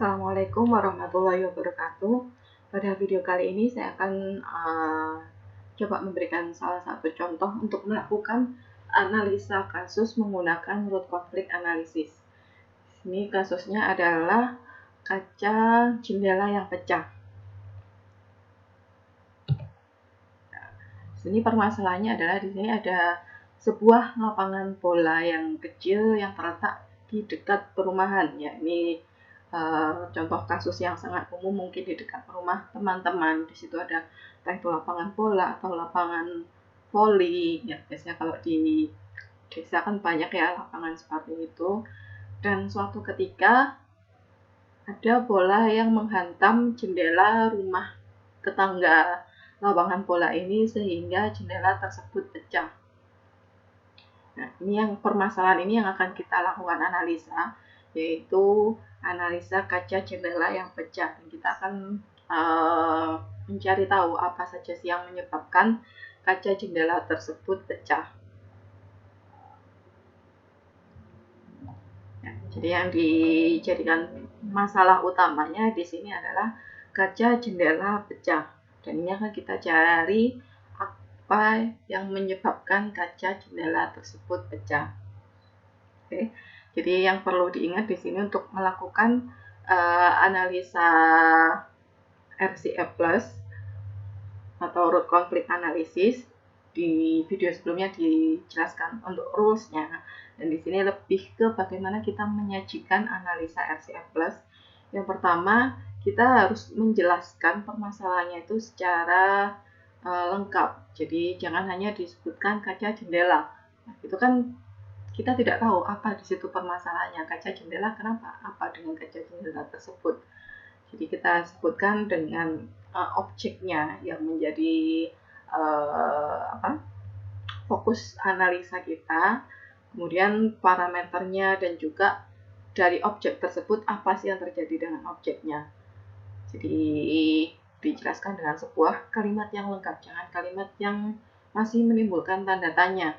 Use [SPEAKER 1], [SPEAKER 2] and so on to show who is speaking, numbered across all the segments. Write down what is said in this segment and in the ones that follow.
[SPEAKER 1] Assalamualaikum warahmatullahi wabarakatuh. Pada video kali ini saya akan coba memberikan salah satu contoh untuk melakukan analisa kasus menggunakan root conflict analysis. Ini kasusnya adalah kaca jendela yang pecah. Sini permasalahannya adalah di sini ada sebuah lapangan bola yang kecil yang terletak di dekat perumahan. Ya, ini contoh kasus yang sangat umum mungkin di dekat rumah teman-teman. Di situ ada entah itu lapangan bola atau lapangan voli. Ya, biasanya kalau di desa kan banyak ya lapangan seperti itu. Dan suatu ketika ada bola yang menghantam jendela rumah tetangga lapangan bola ini sehingga jendela tersebut pecah. Nah, ini yang permasalahan ini yang akan kita lakukan analisa, yaitu analisa kaca jendela yang pecah. Dan kita akan mencari tahu apa saja sih yang menyebabkan kaca jendela tersebut pecah. Nah, jadi yang dijadikan masalah utamanya di sini adalah kaca jendela pecah. Dan ini akan kita cari apa yang menyebabkan kaca jendela tersebut pecah. Oke, jadi yang perlu diingat di sini untuk melakukan analisa RCA plus atau root conflict analysis, di video sebelumnya dijelaskan untuk rules-nya. Dan di sini lebih ke bagaimana kita menyajikan analisa RCA plus. Yang pertama, kita harus menjelaskan permasalahannya itu secara lengkap. Jadi jangan hanya disebutkan kaca jendela. Nah, itu kan kita tidak tahu apa di situ permasalahannya. Kaca jendela kenapa? Apa dengan kaca jendela tersebut? Jadi kita sebutkan dengan objeknya yang menjadi fokus analisa kita, kemudian parameternya, dan juga dari objek tersebut apa sih yang terjadi dengan objeknya. Jadi dijelaskan dengan sebuah kalimat yang lengkap, jangan kalimat yang masih menimbulkan tanda tanya.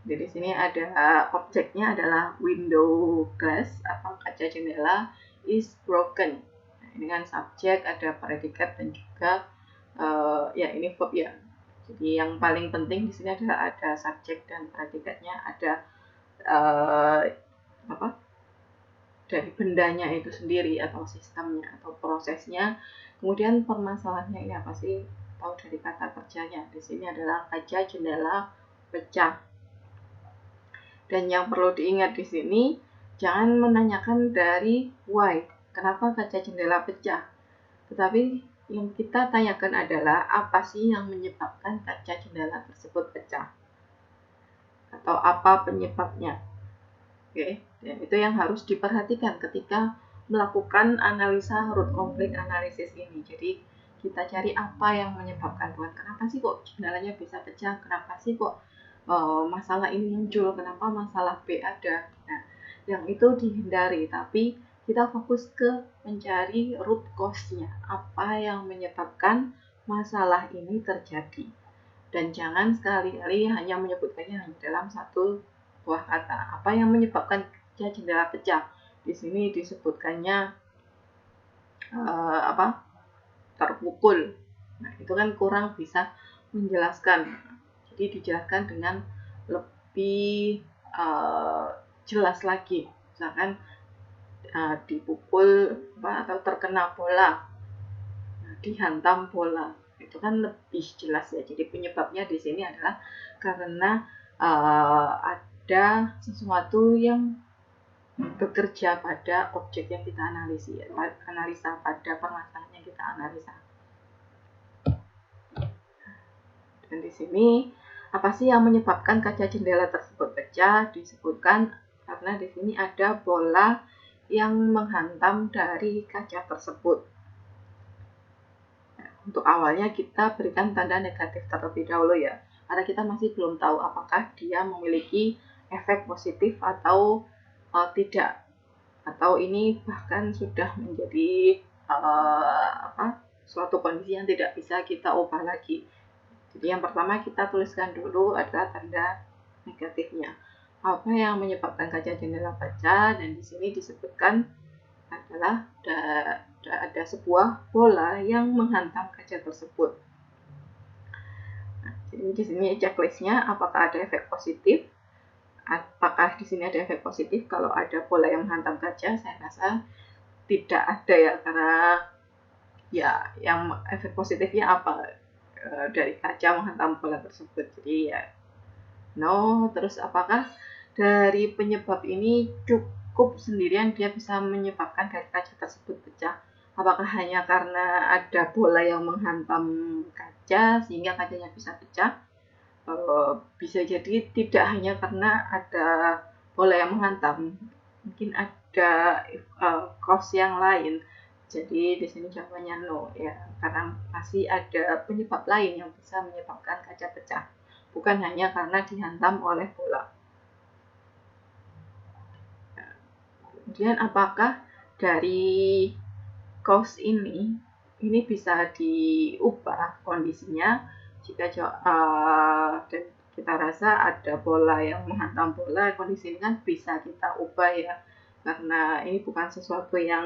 [SPEAKER 1] Jadi di sini ada objeknya adalah window glass atau kaca jendela is broken. Nah, ini kan subjek, ada predikat, dan juga ya ini verb ya. Jadi yang paling penting di sini adalah ada subjek dan predikatnya, ada dari bendanya itu sendiri atau sistemnya atau prosesnya. Kemudian permasalahannya ini apa sih? Tahu dari kata kerjanya. Di sini adalah kaca jendela pecah. Dan yang perlu diingat di sini, jangan menanyakan dari why, kenapa kaca jendela pecah. Tetapi yang kita tanyakan adalah apa sih yang menyebabkan kaca jendela tersebut pecah? Atau apa penyebabnya? Oke, dan itu yang harus diperhatikan ketika melakukan analisa root conflict analysis ini. Jadi kita cari apa yang menyebabkan, kenapa sih kok jendelanya bisa pecah, kenapa sih kok masalah ini muncul, kenapa masalah B ada. Nah, yang itu dihindari, tapi kita fokus ke mencari root cause-nya, apa yang menyebabkan masalah ini terjadi. Dan jangan sekali-kali hanya menyebutkannya hanya dalam satu buah kata. Apa yang menyebabkan jendela pecah? Di sini disebutkannya terpukul. Nah, itu kan kurang bisa menjelaskan. Jadi dijelaskan dengan lebih jelas lagi. Misalkan dipukul atau terkena bola, dihantam bola, itu kan lebih jelas ya. Jadi penyebabnya di sini adalah karena ada sesuatu yang bekerja pada objek yang kita analisa pada permasalahan yang kita analisa. Dan di sini apa sih yang menyebabkan kaca jendela tersebut pecah? Disebutkan karena di sini ada bola yang menghantam dari kaca tersebut. Untuk awalnya kita berikan tanda negatif terlebih dahulu ya, karena kita masih belum tahu apakah dia memiliki efek positif atau tidak, atau ini bahkan sudah menjadi suatu kondisi yang tidak bisa kita ubah lagi. Jadi yang pertama kita tuliskan dulu adalah tanda negatifnya. Apa yang menyebabkan kaca jendela pecah? Dan di sini disebutkan adalah ada sebuah bola yang menghantam kaca tersebut. Nah, jadi di sini checklistnya, apakah ada efek positif? Apakah di sini ada efek positif kalau ada bola yang menghantam kaca? Saya rasa tidak ada ya, karena ya yang efek positifnya apa dari kaca menghantam bola tersebut. Jadi ya no. Terus apakah dari penyebab ini cukup sendirian dia bisa menyebabkan dari kaca tersebut pecah? Apakah hanya karena ada bola yang menghantam kaca sehingga kacanya bisa pecah? Bisa jadi tidak hanya karena ada bola yang menghantam, mungkin ada cause yang lain. Jadi di sini jawabannya no ya, karena masih ada penyebab lain yang bisa menyebabkan kaca pecah, bukan hanya karena dihantam oleh bola. Kemudian apakah dari cause ini bisa diubah kondisinya? Jika dan kita rasa ada bola yang menghantam bola, kondisi ini kan bisa kita ubah ya, karena ini bukan sesuatu yang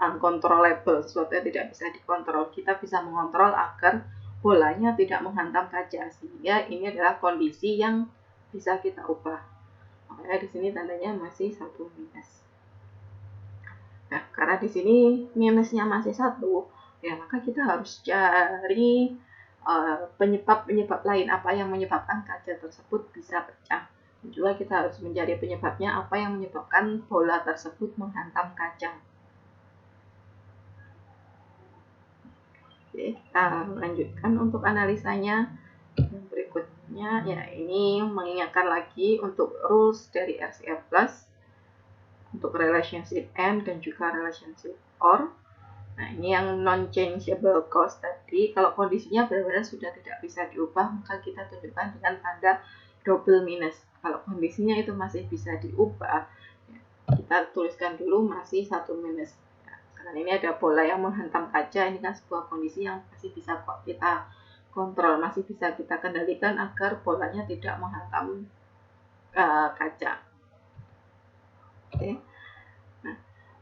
[SPEAKER 1] uncontrollable, sesuatu yang tidak bisa dikontrol. Kita bisa mengontrol agar bolanya tidak menghantam kaca, sehingga ini adalah kondisi yang bisa kita ubah. Makanya di sini tandanya masih 1 minus. Nah, karena di sini minusnya masih 1, ya maka kita harus cari penyebab-penyebab lain, apa yang menyebabkan kaca tersebut bisa pecah. Dan juga kita harus mencari penyebabnya, apa yang menyebabkan bola tersebut menghantam kaca. Oke, kita lanjutkan untuk analisanya. Yang berikutnya, ya ini mengingatkan lagi untuk rules dari RCF Plus untuk relationship and dan juga relationship or. Nah, ini yang non-changeable cause tadi. Kalau kondisinya benar-benar sudah tidak bisa diubah, maka kita tunjukkan dengan tanda double minus. Kalau kondisinya itu masih bisa diubah, ya, kita tuliskan dulu masih 1 minus. Ya, karena ini ada bola yang menghantam kaca, ini kan sebuah kondisi yang masih bisa kita kontrol, masih bisa kita kendalikan agar bolanya tidak menghantam kaca. Oke.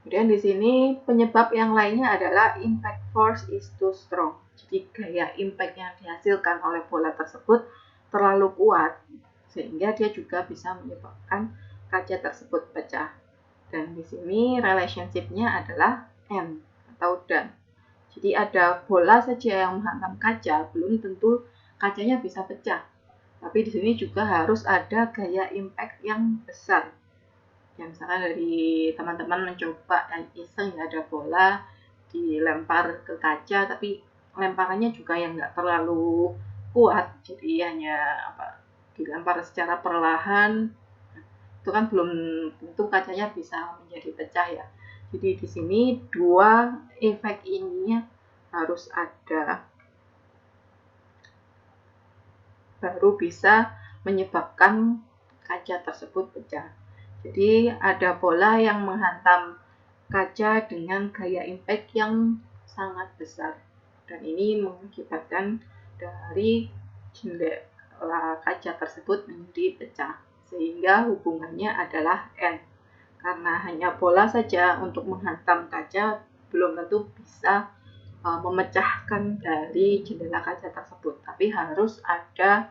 [SPEAKER 1] Kemudian di sini penyebab yang lainnya adalah impact force is too strong. Jadi gaya impact yang dihasilkan oleh bola tersebut terlalu kuat sehingga dia juga bisa menyebabkan kaca tersebut pecah. Dan di sini relationship-nya adalah and atau dan. Jadi ada bola saja yang menghantam kaca, belum tentu kacanya bisa pecah. Tapi di sini juga harus ada gaya impact yang besar. Ya, misalkan dari teman-teman mencoba iseng ada bola dilempar ke kaca, tapi lemparannya juga yang nggak terlalu kuat, jadi hanya dilempar secara perlahan, itu kan belum tentu kacanya bisa menjadi pecah ya. Jadi di sini dua efek ini harus ada, baru bisa menyebabkan kaca tersebut pecah. Jadi ada bola yang menghantam kaca dengan gaya impact yang sangat besar, dan ini mengakibatkan dari jendela kaca tersebut menjadi pecah, sehingga hubungannya adalah N. Karena hanya bola saja untuk menghantam kaca belum tentu bisa memecahkan dari jendela kaca tersebut, tapi harus ada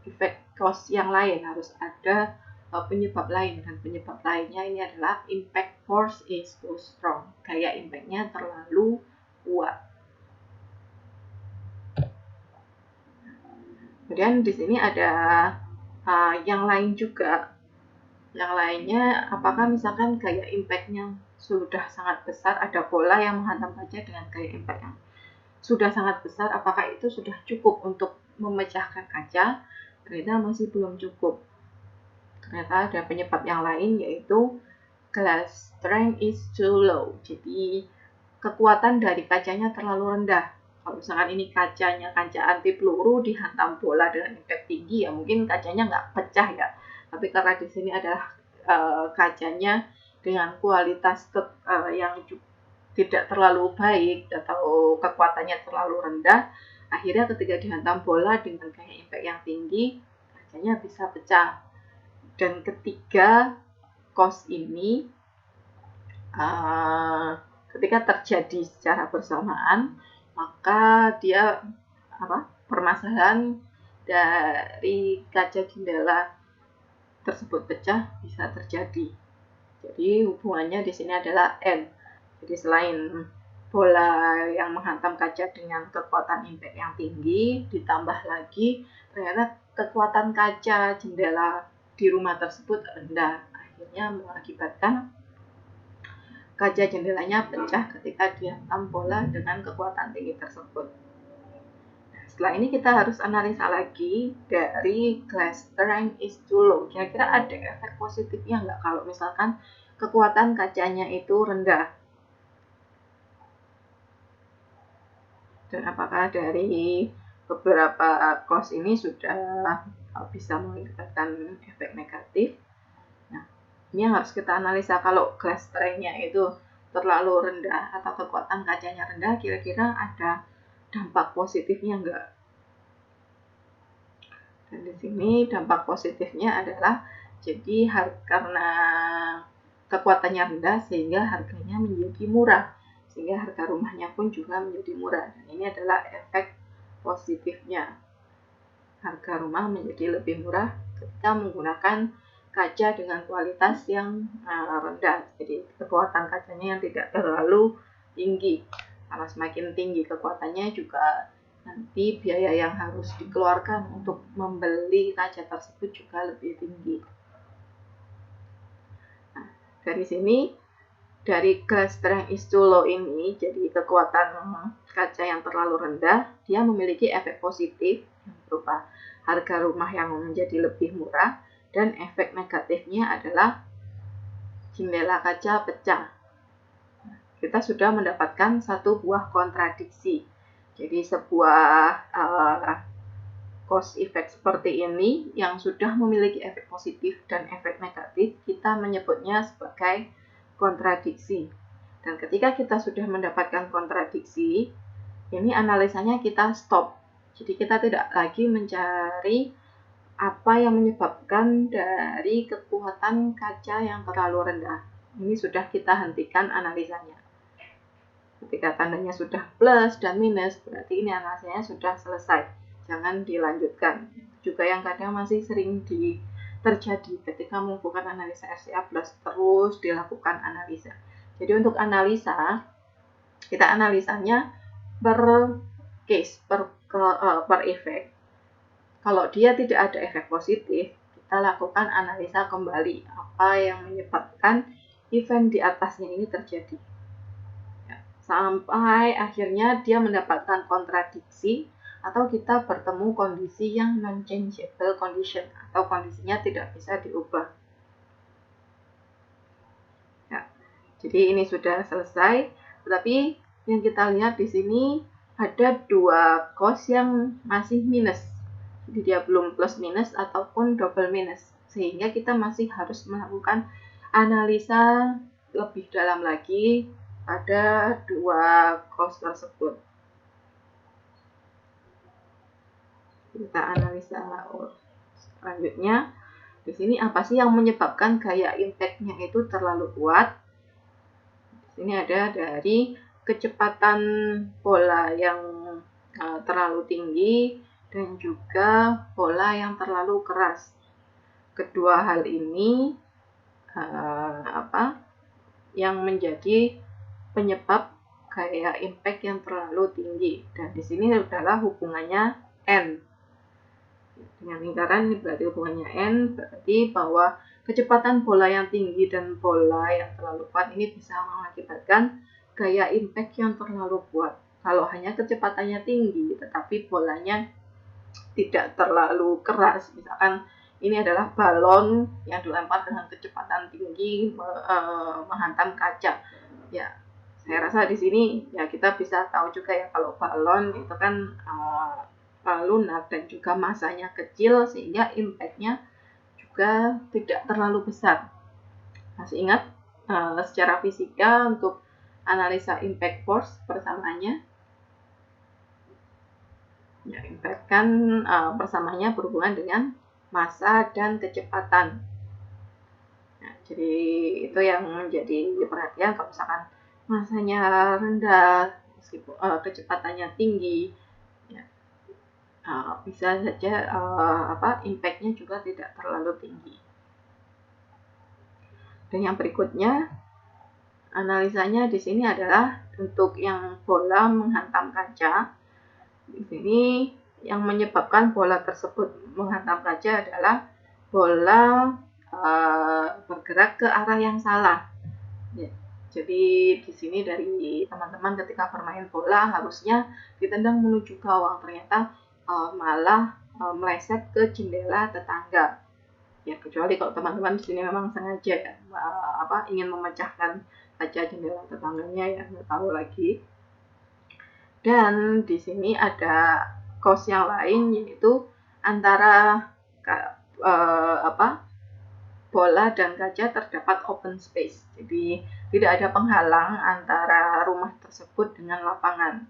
[SPEAKER 1] efek cause yang lain, harus ada penyebab lain, dan penyebab lainnya ini adalah impact force is too strong, gaya impactnya terlalu kuat. Kemudian di sini ada yang lain juga. Yang lainnya, apakah misalkan gaya impactnya sudah sangat besar, ada bola yang menghantam kaca dengan gaya impact yang sudah sangat besar, apakah itu sudah cukup untuk memecahkan kaca? Ternyata masih belum cukup. Ternyata ada penyebab yang lain, yaitu glass strength is too low. Jadi kekuatan dari kacanya terlalu rendah. Kalau misalkan ini kacanya kaca anti peluru dihantam bola dengan impact tinggi, ya mungkin kacanya nggak pecah ya. Tapi karena di sini adalah kacanya dengan kualitas yang tidak terlalu baik atau kekuatannya terlalu rendah, akhirnya ketika dihantam bola dengan gaya impact yang tinggi, kacanya bisa pecah. Dan ketiga cause ini ketika terjadi secara bersamaan, maka dia permasalahan dari kaca jendela tersebut pecah bisa terjadi. Jadi hubungannya di sini adalah N. Jadi selain bola yang menghantam kaca dengan kekuatan impact yang tinggi, ditambah lagi ternyata kekuatan kaca jendela di rumah tersebut rendah, akhirnya mengakibatkan kaca jendelanya pecah ketika dihantam bola dengan kekuatan tinggi tersebut. Nah, setelah ini kita harus analisa lagi dari glass strength is too low. Kira-kira ada efek positifnya nggak kalau misalkan kekuatan kacanya itu rendah? Dan apakah dari beberapa cause ini sudah bisa mengakibatkan efek negatif? Nah, ini yang harus kita analisa. Kalau glass strength-nya itu terlalu rendah atau kekuatan kacanya rendah, kira-kira ada dampak positifnya enggak? Dan di sini dampak positifnya adalah jadi karena kekuatannya rendah sehingga harganya menjadi murah, sehingga harga rumahnya pun juga menjadi murah. Dan ini adalah efek positifnya. Harga rumah menjadi lebih murah ketika menggunakan kaca dengan kualitas yang rendah. Jadi kekuatan kacanya yang tidak terlalu tinggi. Karena semakin tinggi kekuatannya juga nanti biaya yang harus dikeluarkan untuk membeli kaca tersebut juga lebih tinggi. Nah, dari sini dari glass strength is too low ini, jadi kekuatan kaca yang terlalu rendah, dia memiliki efek positif yang berupa harga rumah yang menjadi lebih murah, dan efek negatifnya adalah jendela kaca pecah. Kita sudah mendapatkan satu buah kontradiksi. Jadi sebuah cause effect seperti ini yang sudah memiliki efek positif dan efek negatif, kita menyebutnya sebagai kontradiksi. Dan ketika kita sudah mendapatkan kontradiksi, ini analisanya kita stop. Jadi kita tidak lagi mencari apa yang menyebabkan dari kekuatan kaca yang terlalu rendah. Ini sudah kita hentikan analisanya. Ketika tandanya sudah plus dan minus, berarti ini analisanya sudah selesai. Jangan dilanjutkan. Juga yang kadang masih sering terjadi ketika melakukan analisa RCA plus, terus dilakukan analisa. Jadi untuk analisa, kita analisanya per case, per efek. Kalau dia tidak ada efek positif, kita lakukan analisa kembali apa yang menyebabkan event di atasnya ini terjadi. Sampai akhirnya dia mendapatkan kontradiksi atau kita bertemu kondisi yang non-changeable condition atau kondisinya tidak bisa diubah. Ya, jadi ini sudah selesai, tetapi yang kita lihat di sini ada dua cause yang masih minus. Jadi dia belum plus minus ataupun double minus, sehingga kita masih harus melakukan analisa lebih dalam lagi pada dua cause tersebut. Kita analisa selanjutnya. Di sini apa sih yang menyebabkan gaya impact-nya itu terlalu kuat? Di sini ada dari kecepatan bola yang terlalu tinggi dan juga bola yang terlalu keras. Kedua hal ini yang menjadi penyebab gaya impact yang terlalu tinggi. Dan di sini adalah hubungannya N. Dengan lingkaran ini berarti hubungannya N, berarti bahwa kecepatan bola yang tinggi dan bola yang terlalu kuat ini bisa mengakibatkan gaya impact yang terlalu kuat. Kalau hanya kecepatannya tinggi tetapi bolanya tidak terlalu keras, misalkan ini adalah balon yang dilempar dengan kecepatan tinggi menghantam kaca. Ya, saya rasa di sini ya kita bisa tahu juga ya kalau balon itu kan lunak dan juga masanya kecil sehingga impact-nya juga tidak terlalu besar. Masih ingat secara fisika untuk analisa impact force persamaannya? Ya, impact kan persamaannya berhubungan dengan massa dan kecepatan. Nah, Jadi itu yang menjadi perhatian. Kalau misalkan masanya rendah, meskipun kecepatannya tinggi, ya, bisa saja impact-nya juga tidak terlalu tinggi. Dan yang berikutnya, analisanya di sini adalah untuk yang bola menghantam kaca. Di sini yang menyebabkan bola tersebut menghantam kaca adalah bola bergerak ke arah yang salah. Ya. Jadi di sini dari teman-teman ketika bermain bola harusnya ditendang menuju gawang, ternyata malah meleset ke jendela tetangga. Ya, kecuali kalau teman-teman di sini memang sengaja ya, ingin memecahkan kaca jendela tetangganya, ya nggak tahu lagi. Dan di sini ada cause yang lain, yaitu antara bola dan kaca terdapat open space. Jadi tidak ada penghalang antara rumah tersebut dengan lapangan.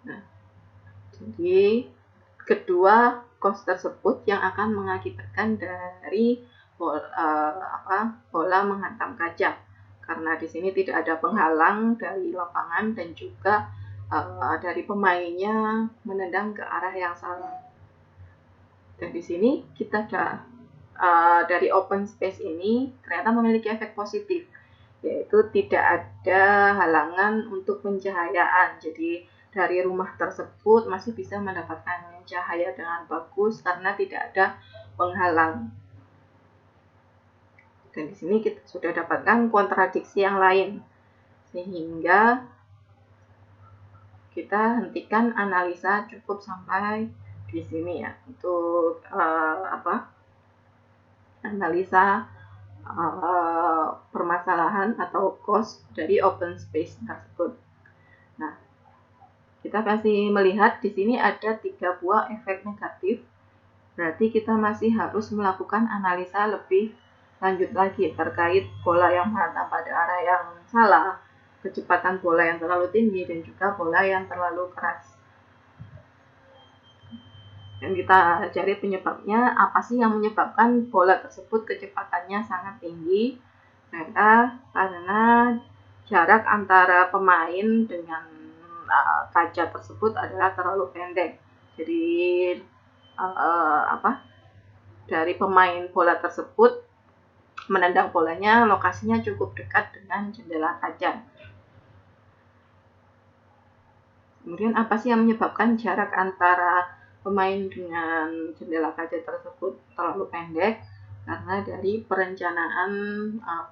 [SPEAKER 1] Nah, jadi kedua cause tersebut yang akan mengakibatkan dari bola menghantam kaca, karena di sini tidak ada penghalang dari lapangan dan juga dari pemainnya menendang ke arah yang salah. Dan di sini kita dari open space ini ternyata memiliki efek positif, yaitu tidak ada halangan untuk pencahayaan. Jadi dari rumah tersebut masih bisa mendapatkan cahaya dengan bagus karena tidak ada penghalang. Dan di sini kita sudah dapatkan kontradiksi yang lain, sehingga kita hentikan analisa cukup sampai di sini ya, untuk analisa permasalahan atau cause dari open space tersebut. Nah, kita masih melihat di sini ada 3 buah efek negatif. Berarti kita masih harus melakukan analisa lebih lanjut lagi terkait bola yang menghantam pada arah yang salah, kecepatan bola yang terlalu tinggi, dan juga bola yang terlalu keras. Dan kita cari penyebabnya, apa sih yang menyebabkan bola tersebut kecepatannya sangat tinggi. Karena jarak antara pemain dengan kaca tersebut adalah terlalu pendek. Jadi dari pemain bola tersebut menendang bolanya, lokasinya cukup dekat dengan jendela kaca. Kemudian apa sih yang menyebabkan jarak antara pemain dengan jendela kaca tersebut terlalu pendek? Karena dari perencanaan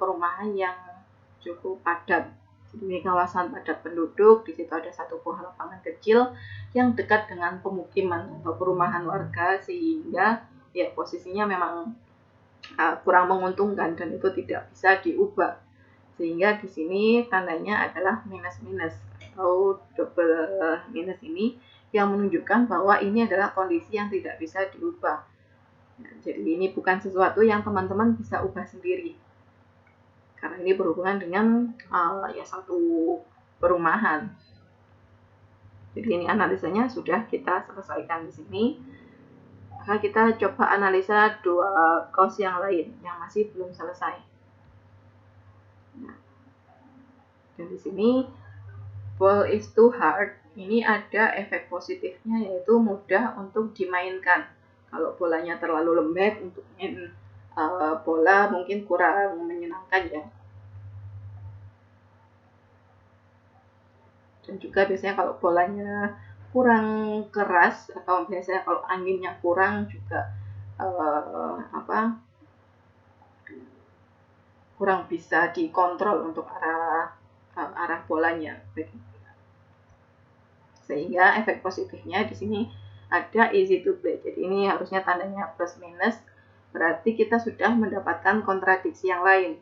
[SPEAKER 1] perumahan yang cukup padat. Di kawasan padat penduduk, di situ ada satu buah lapangan kecil yang dekat dengan pemukiman atau perumahan warga, sehingga ya posisinya memang kurang menguntungkan dan itu tidak bisa diubah. Sehingga di sini tandanya adalah minus-minus atau double minus ini yang menunjukkan bahwa ini adalah kondisi yang tidak bisa diubah. Nah, jadi ini bukan sesuatu yang teman-teman bisa ubah sendiri, karena ini berhubungan dengan satu perumahan. Jadi ini analisanya sudah kita selesaikan di sini. Maka kita coba analisa 2 cause yang lain yang masih belum selesai. Nah, dan di sini ball is too hard, ini ada efek positifnya, yaitu mudah untuk dimainkan. Kalau bolanya terlalu lembek, untuk main bola mungkin kurang menyenangkan ya. Dan juga biasanya kalau bolanya kurang keras, atau biasanya kalau anginnya kurang juga kurang bisa dikontrol untuk arah bolanya. Sehingga efek positifnya di sini ada easy to play. Jadi ini harusnya tandanya plus minus, berarti kita sudah mendapatkan kontradiksi yang lain.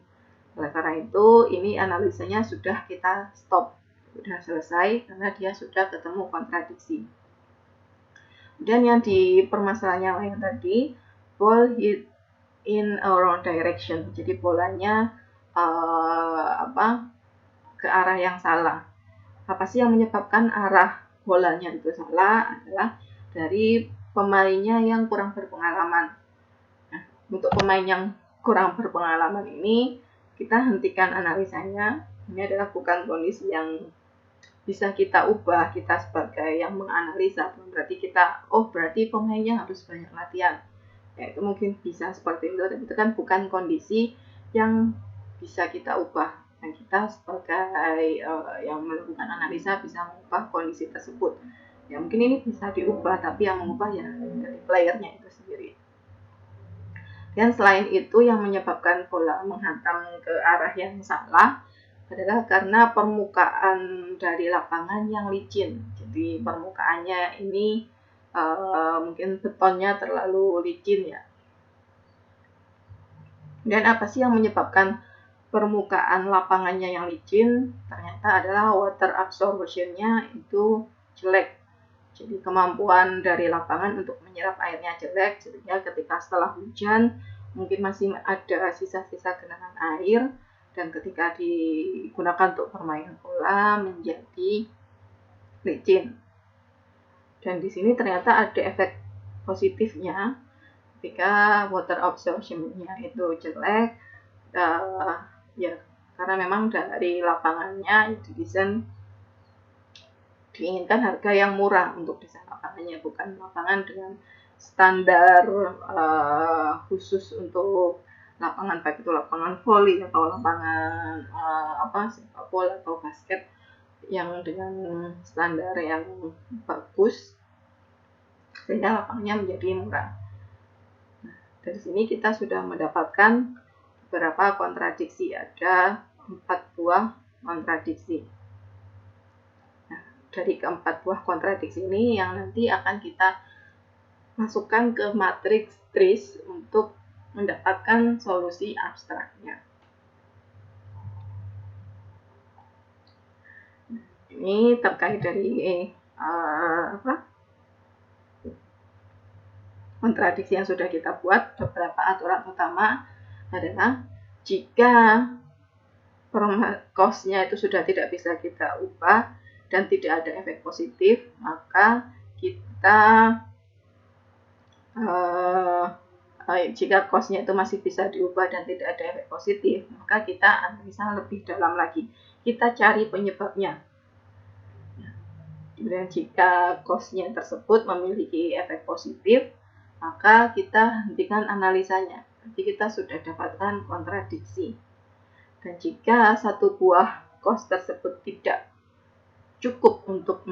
[SPEAKER 1] Oleh karena itu, ini analisanya sudah kita stop, sudah selesai karena dia sudah ketemu kontradiksi. Dan yang di permasalahan yang lain tadi, ball hit in a wrong direction. Jadi bolanya ke arah yang salah. Apa sih yang menyebabkan arah bolanya itu salah? Adalah dari pemainnya yang kurang berpengalaman. Nah, untuk pemain yang kurang berpengalaman ini, kita hentikan analisanya. Ini adalah bukan kondisi yang bisa kita ubah. Kita sebagai yang menganalisa, berarti kita, berarti pemainnya harus banyak latihan. Ya, itu mungkin bisa seperti itu, tapi itu kan bukan kondisi yang bisa kita ubah. Dan kita sebagai yang melakukan analisa bisa mengubah kondisi tersebut. Ya mungkin ini bisa diubah, tapi yang mengubah ya dari playernya itu sendiri. Dan selain itu, yang menyebabkan bola menghantam ke arah yang salah adalah karena permukaan dari lapangan yang licin. Jadi permukaannya ini mungkin betonnya terlalu licin ya. Dan apa sih yang menyebabkan permukaan lapangannya yang licin? Ternyata adalah water absorption-nya itu jelek. Jadi kemampuan dari lapangan untuk menyerap airnya jelek, sehingga ketika setelah hujan mungkin masih ada sisa-sisa genangan air, dan ketika digunakan untuk bermain bola menjadi licin. Dan di sini ternyata ada efek positifnya. Ketika water absorption-nya itu jelek, ya karena memang dari lapangannya didesain diinginkan harga yang murah untuk desain lapangannya, bukan lapangan dengan standar khusus untuk lapangan, baik itu lapangan voli atau lapangan sepak bola atau basket yang dengan standar yang bagus, sehingga lapangannya menjadi murah. Nah, dari sini kita sudah mendapatkan beberapa kontradiksi, ada 4 buah kontradiksi. Nah, dari keempat buah kontradiksi ini yang nanti akan kita masukkan ke matriks TRIZ untuk mendapatkan solusi abstraknya. Ini terkait dari kontradiksi yang sudah kita buat. Beberapa aturan utama adalah jika cost-nya itu sudah tidak bisa kita ubah dan tidak ada efek positif, maka kita jika cost-nya itu masih bisa diubah dan tidak ada efek positif, maka kita analisa lebih dalam lagi. Kita cari penyebabnya. Kemudian jika cost-nya tersebut memiliki efek positif, maka kita hentikan analisanya. Jadi kita sudah dapatkan kontradiksi. Dan jika satu buah cost tersebut tidak cukup untuk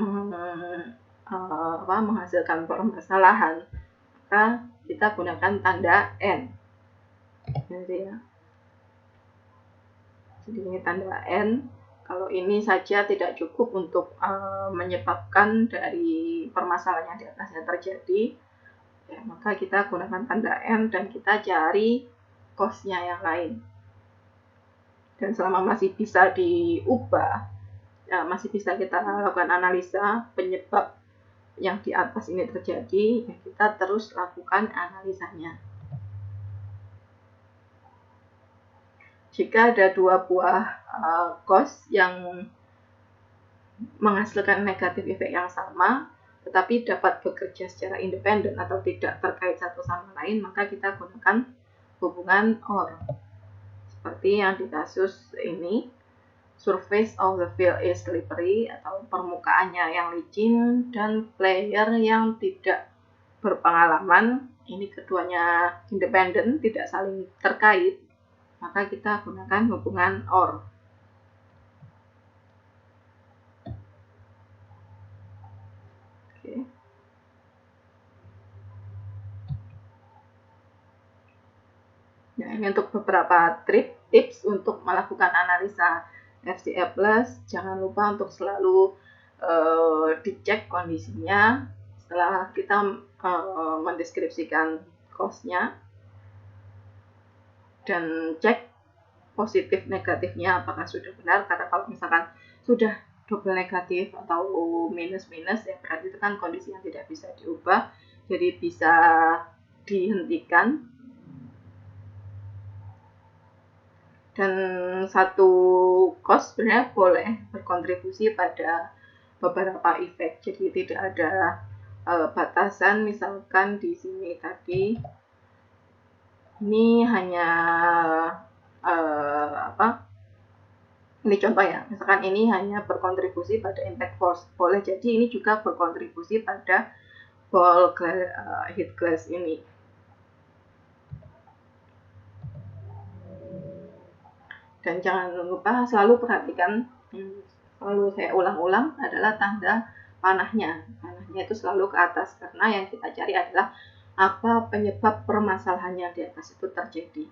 [SPEAKER 1] menghasilkan permasalahan, maka kita gunakan tanda N. Jadi ini tanda N. Kalau ini saja tidak cukup untuk menyebabkan dari permasalahan yang di atasnya terjadi, ya, maka kita gunakan tanda N dan kita cari cost-nya yang lain. Dan selama masih bisa diubah, masih bisa kita lakukan analisa penyebab yang di atas ini terjadi, ya kita terus lakukan analisanya. Jika ada 2 buah cost yang menghasilkan negatif efek yang sama, tetapi dapat bekerja secara independen atau tidak terkait satu sama lain, maka kita gunakan hubungan OR. Seperti yang di kasus ini, surface of the field is slippery, atau permukaannya yang licin, dan player yang tidak berpengalaman. Ini keduanya independen, tidak saling terkait, maka kita gunakan hubungan OR. Nah, ini untuk beberapa tips untuk melakukan analisa FCF+. Jangan lupa untuk selalu dicek kondisinya setelah kita mendeskripsikan cost-nya, dan cek positif negatifnya apakah sudah benar, karena kalau misalkan sudah double negatif atau minus-minus, ya berarti itu kan kondisi yang tidak bisa diubah, jadi bisa dihentikan. Dan satu cost sebenarnya boleh berkontribusi pada beberapa efek, jadi tidak ada batasan. Misalkan di sini tadi Ini hanya ini contoh ya, misalkan ini hanya berkontribusi pada impact force, boleh jadi ini juga berkontribusi pada ball heat glass ini. Dan jangan lupa selalu perhatikan, selalu saya ulang-ulang adalah tanda panahnya. Panahnya itu selalu ke atas, karena yang kita cari adalah apa penyebab permasalahannya di atas itu terjadi.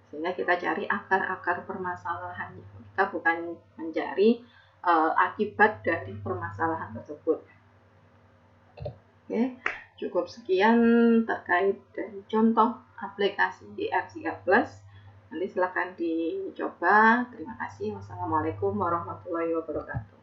[SPEAKER 1] Sehingga kita cari akar-akar permasalahannya. Kita bukan mencari akibat dari permasalahan tersebut. Oke, cukup sekian terkait dari contoh aplikasi di RCA Plus. Nanti silakan dicoba. Terima kasih. Wassalamualaikum warahmatullahi wabarakatuh.